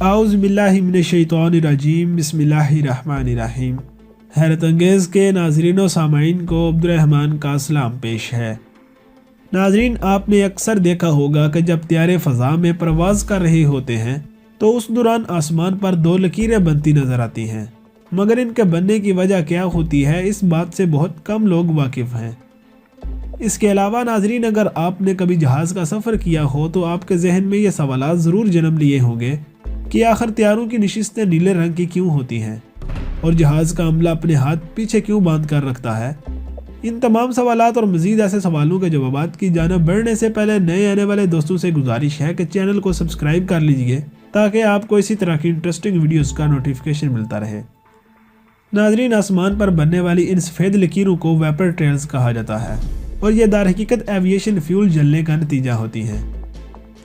आउज़ बिल्लाहि मिनश्शैतानिर्रजीम बिस्मिल्लाहिर्रहमानिर्रहीम। हैरत अंगेज़ के नाज़रीन व सामाईन को अब्दुर्रहमान का सलाम पेश है। नाज़रीन, आपने अक्सर देखा होगा कि जब त्यारे फ़ज़ा में परवाज़ कर रहे होते हैं तो उस दौरान आसमान पर दो लकीरें बनती नज़र आती हैं, मगर इनके बनने की वजह क्या होती है इस बात से बहुत कम लोग वाकिफ़ हैं। इसके अलावा नाज़रीन, अगर आपने कभी जहाज़ का सफ़र किया हो तो आपके जहन में ये सवालात ज़रूर जन्म लिए होंगे कि आखिर त्यारों की नशिस्तें नीले रंग की क्यों होती हैं और जहाज़ का अमला अपने हाथ पीछे क्यों बांध कर रखता है। इन तमाम सवालात और मज़ीद ऐसे सवालों के जवाबात की जानिब बढ़ने से पहले नए आने वाले दोस्तों से गुजारिश है कि चैनल को सब्सक्राइब कर लीजिए ताकि आपको इसी तरह की इंटरेस्टिंग वीडियोस का नोटिफिकेशन मिलता रहे। नाज़रीन, आसमान पर बनने वाली इन सफ़ेद लकीरों को वेपर ट्रेल्स कहा जाता है और ये दरहकीकत एविएशन फ्यूल जलने का नतीजा होती हैं।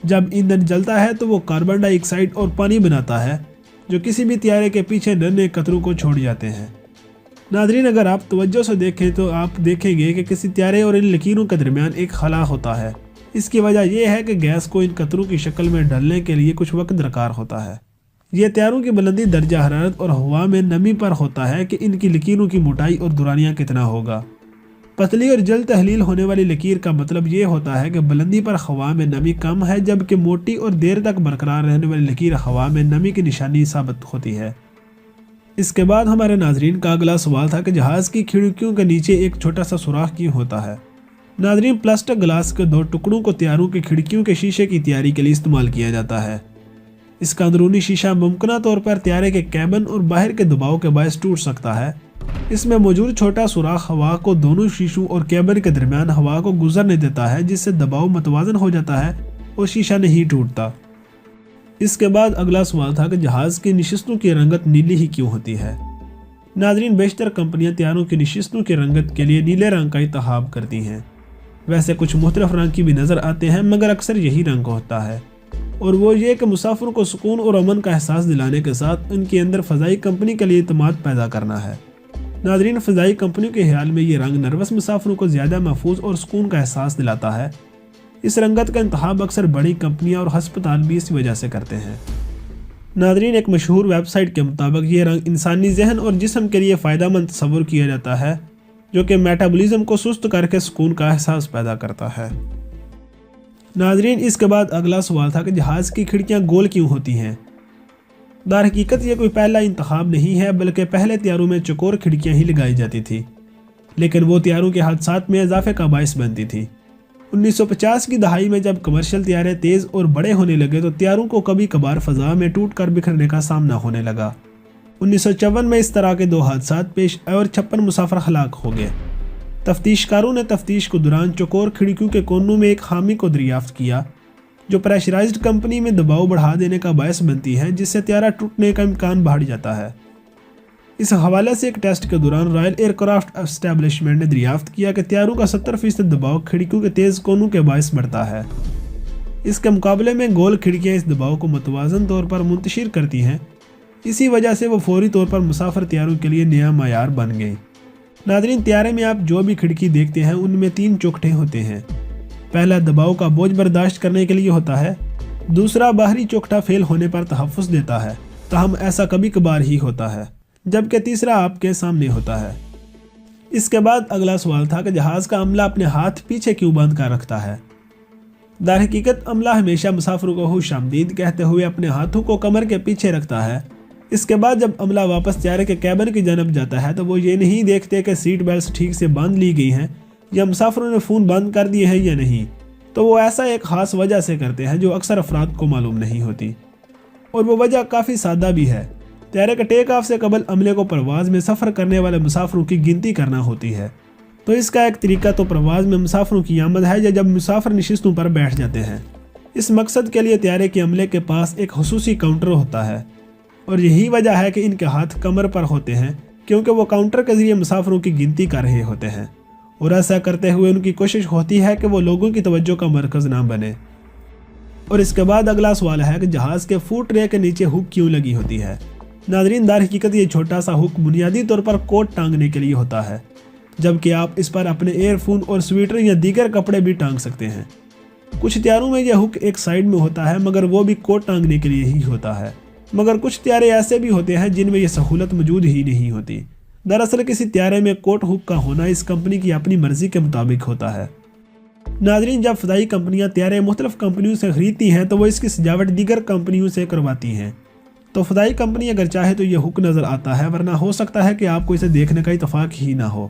जब ईंधन जलता है तो वो कार्बन डाइऑक्साइड और पानी बनाता है जो किसी भी त्यारे के पीछे नन्हे कतरों को छोड़ जाते हैं। नाज़रीन, अगर आप तवज्जो से देखें तो आप देखेंगे कि किसी त्यारे और इन लकीरों के दरमियान एक खला होता है। इसकी वजह यह है कि गैस को इन कतरों की शक्ल में ढलने के लिए कुछ वक्त दरकार होता है। ये त्यारों की बुलंदी दर्जा हरारत और हवा में नमी पर होता है कि इनकी लकीरों की मोटाई और दुरानियाँ कितना होगा। पतली और जल्द तहलील होने वाली लकीर का मतलब ये होता है कि बुलंदी पर हवा में नमी कम है, जबकि मोटी और देर तक बरकरार रहने वाली लकीर हवा में नमी की निशानी साबित होती है। इसके बाद हमारे नाजरीन का अगला सवाल था कि जहाज़ की खिड़कियों के नीचे एक छोटा सा सुराख क्यों होता है। नाजरीन, प्लास्टिक ग्लास के दो टुकड़ों को त्यारों की खिड़कियों के शीशे की तैयारी के लिए इस्तेमाल किया जाता है। इसका अंदरूनी शीशा मुमकिन तौर पर त्यारे के कैबिन और बाहर के दबाव के बायस टूट सकता है। इसमें मौजूद छोटा सुराख हवा को दोनों शीशों और कैबिन के दरमियान हवा को गुजरने देता है, जिससे दबाव मतवाजन हो जाता है और शीशा नहीं टूटता। इसके बाद अगला सवाल था कि जहाज़ की नशिस्तों की रंगत नीली ही क्यों होती है। नाजरीन, बेशतर कंपनियां त्यारों की नशिस्तों की रंगत के लिए नीले रंग का इंतखाब करती हैं। वैसे कुछ मुख्तलिफ रंग की भी नज़र आते हैं, मगर अक्सर यही रंग होता है और वो ये कि मुसाफिरों को सुकून और अमन का एहसास दिलाने के साथ उनके अंदर फ़ज़ाई कंपनी के लिए इत्मीनान पैदा करना है। नाज़रीन, फ़ज़ाई कंपनियों के ख्याल में ये रंग नर्वस मुसाफिरों को ज़्यादा महफूज और सुकून का एहसास दिलाता है। इस रंगत का इंतखाब अक्सर बड़ी कंपनियां और हस्पताल भी इस वजह से करते हैं। नाज़रीन, एक मशहूर वेबसाइट के मुताबिक ये रंग इंसानी जहन और जिस्म के लिए फ़ायदेमंद तस्वुर किया जाता है, जो कि मेटाबॉलिज्म को सुस्त करके सुकून का एहसास पैदा करता है। नाज़रीन, इसके बाद अगला सवाल था कि जहाज़ की खिड़कियाँ गोल क्यों होती हैं। दरहकीकत ये कोई पहला इंतखाब नहीं है, बल्कि पहले त्यारों में चौकोर खिड़कियाँ ही लगाई जाती थी, लेकिन वो त्यारों के हादसात में इजाफे का बायस बनती थी। 1950 की दहाई में जब कमर्शियल त्यारे तेज़ और बड़े होने लगे तो त्यारों को कभी कभार फ़ज़ा में टूट कर बिखरने का सामना होने लगा। 1954 में इस तरह के दो हादसात पेश आए और 56 मुसाफिर हलाक हो गए। तफ्तीशकारों ने तफ्तीश के दौरान चौकोर खिड़कियों के कोनों में एक खामी को दरियाफ्त किया जो प्रेशराइज्ड कंपनी में दबाव बढ़ा देने का बायस बनती है, जिससे त्यारा टूटने का इम्कान बढ़ जाता है। इस हवाले से एक टेस्ट के दौरान रॉयल एयरक्राफ्ट एस्टेब्लिशमेंट ने दरियाफ्त किया कि त्यारों का 70% दबाव खिड़कियों के तेज़ कोनों के बायस बढ़ता है। इसके मुकाबले में गोल खिड़कियाँ इस दबाव को मुतवाज़न तौर पर मुंतशिर करती हैं। इसी वजह से वो फौरी तौर पर मुसाफिर त्यारों के लिए नया मायार बन गई। नाज़रीन, त्यारे में आप जो भी खिड़की देखते हैं उनमें 3 चौखटे होते हैं। पहला दबाव का बोझ बर्दाश्त करने के लिए होता है, दूसरा बाहरी चौखटा फेल होने पर तहफ़्फ़ुज़ देता है, ताहम ऐसा कभी कभार ही होता है, जबकि तीसरा आपके सामने होता है। इसके बाद अगला सवाल था कि जहाज़ का अमला अपने हाथ पीछे क्यों बांध कर रखता है। दरहकीकत अमला हमेशा मुसाफिरों को खुशामदीद कहते हुए अपने हाथों को कमर के पीछे रखता है। इसके बाद जब अमला वापस त्यारे के कैबिन की जानब जाता है तो वो ये नहीं देखते कि सीट बेल्ट ठीक से बांध ली गई हैं या मुसाफिरों ने फ़ोन बंद कर दिए हैं या नहीं, तो वो ऐसा एक ख़ास वजह से करते हैं जो अक्सर अफराद को मालूम नहीं होती, और वो वजह काफ़ी सादा भी है। त्यारे के टेक ऑफ से कबल अमले को परवाज़ में सफ़र करने वाले मुसाफिरों की गिनती करना होती है। तो इसका एक तरीका तो परवाज़ में मुसाफिरों की आमद है या जब मुसाफिर नशिस्तों पर बैठ जाते हैं। इस मकसद के लिए त्यारे के अमले के पास एक खुसूसी काउंटर होता है और यही वजह है कि इनके हाथ कमर पर होते हैं, क्योंकि वो काउंटर के ज़रिए मुसाफिरों की गिनती कर रहे होते हैं और ऐसा करते हुए उनकी कोशिश होती है कि वो लोगों की तवज्जो का मरकज़ ना बने। और इसके बाद अगला सवाल है कि जहाज़ के फुट ट्रे के नीचे हुक क्यों लगी होती है। नाज़रीन, दरहकीकत ये छोटा सा हुक बुनियादी तौर पर कोट टांगने के लिए होता है, जबकि आप इस पर अपने एयरफोन और स्वेटर या दीगर कपड़े भी टांग सकते हैं। कुछ त्यारों में यह हुक एक साइड में होता है, मगर वो भी कोट टांगने के लिए ही होता है। مگر کچھ طیارے ایسے بھی ہوتے ہیں جن میں یہ سہولت موجود ہی نہیں ہوتی۔ دراصل کسی طیارے میں کوٹ ہک کا ہونا اس کمپنی کی اپنی مرضی کے مطابق ہوتا ہے۔ ناظرین، جب فضائی کمپنیاں طیارے مختلف کمپنیوں سے خریدتی ہیں تو وہ اس کی سجاوٹ دیگر کمپنیوں سے کرواتی ہیں، تو فضائی کمپنی اگر چاہے تو یہ ہک نظر آتا ہے، ورنہ ہو سکتا ہے کہ آپ کو اسے دیکھنے کا اتفاق ہی نہ ہو۔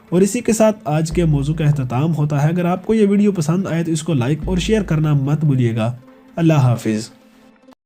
اور اسی کے ساتھ آج کے موضوع کا اختتام ہوتا ہے۔ اگر آپ کو یہ ویڈیو پسند آئے تو اس کو لائک اور شیئر کرنا مت بھولیے گا۔ اللہ حافظ۔